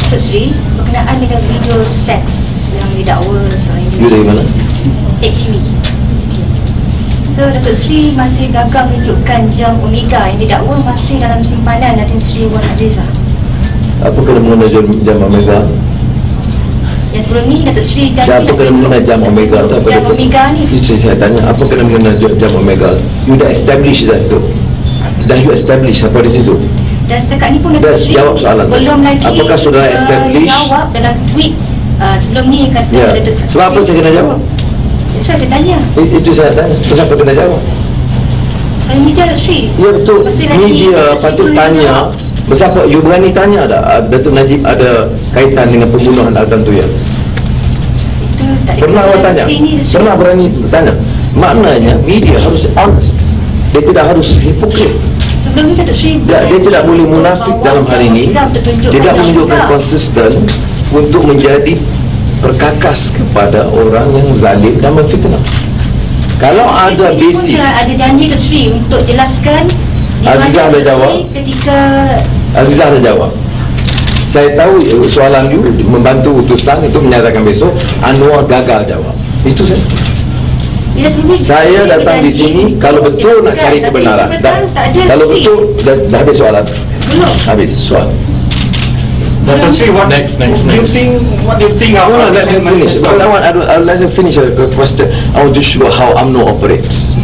Datuk Seri berkenaan dengan video seks yang didakwa seorang You dari mana? HB. So Datuk Seri masih gagal menunjukkan jam Omega yang didakwa masih dalam simpanan Datin Seri Wan Azizah. Apa kena mengenai jam Omega? Yang sebelum ni Datuk Seri Apa kena mengenai jam Omega tu? Jam Omega ni Itu saya tanya, apa kena mengenai jam Omega? You dah establish dah itu? Dah you establish apa di situ? dan setakat ni pun Datuk Seri jawab soalan belum lagi apakah saudara establish? Jawab dalam tweet sebelum ni kata Datuk Seri. Sebab apa saya kena jawab? Saya tanya. Itu saya tanya. Kenapa kena jawab? Saya media Datuk Seri. Ya betul. Media patut tanya. Besapa you berani tanya tak Datuk Najib ada kaitan dengan pembunuhan Altan Tuyah? Pernah awak tanya? Pernah berani tanya? Maknanya media harus honest. Dia tidak harus hipokrit. Sebelum ni Datuk Seri dia tidak boleh munafik dalam hari ini. Tidak menunjukkan konsisten untuk menjadi perkakas kepada orang yang zalim dan memfitnah. Kalau ada basis, ada janji Datuk Seri untuk jelaskan. Azizah ada jawab. Ketika Azizah ada jawab. Saya tahu soalan you membantu utusan itu menyatakan besok Anwar gagal jawab. Itu saya datang di sini kalau betul nak cari kebenaran. Kalau betul dah habis soalan. Belum. Habis soalan. Datuk Seri, what next? What do you think of? No, let me finish. I'll let you finish the question. I want to show how UMNO operates.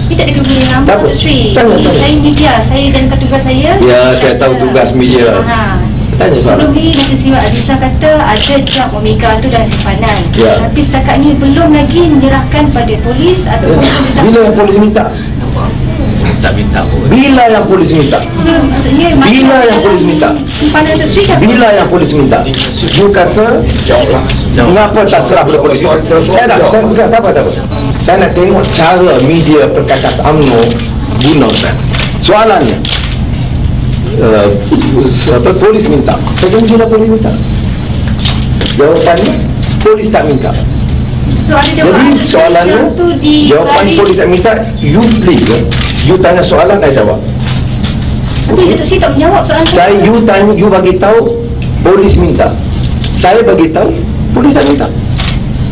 Ini tak ada kebudayaan Datuk Seri. Saya media, saya dan tugas saya. Ya, saya tahu tugas media. Tanya soalan. Sebelum ni Datuk Seri Azizah kata ada jam Omega tu dalam simpanan. Tapi setakat ni belum lagi menyerahkan pada polis ataupun bila yang polis minta? Tak minta pun. Bila yang polis minta? Maksudnya bila yang polis minta? Simpanan Datuk Seri kan? Bila yang polis minta? You kata mengapa tak serah pada polis? Saya bukan tak apa. Saya nak tengok cara media perkakas UMNO gunakan. Soalannya polis minta. Saya tunggu bila polis minta. Jawapannya polis tak minta. Jadi soalannya jawapan polis tak minta. You please you tanya soalan saya jawab. Tapi Datuk Seri tak menjawab soalan saya. You tanya, you bagi tahu polis minta. Saya bagi tahu polis tak minta.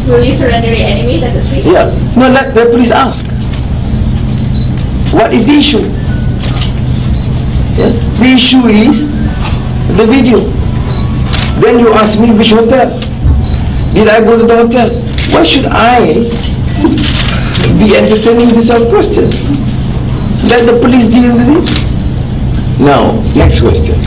Will you surrender your enemy, Datuk Seri? Yeah. No, let the police ask. What is the issue? Yeah. The issue is the video. Then you ask me which hotel. Did I go to the hotel? Why should I be entertaining these sort of questions? Let the police deal with it. Now, next question.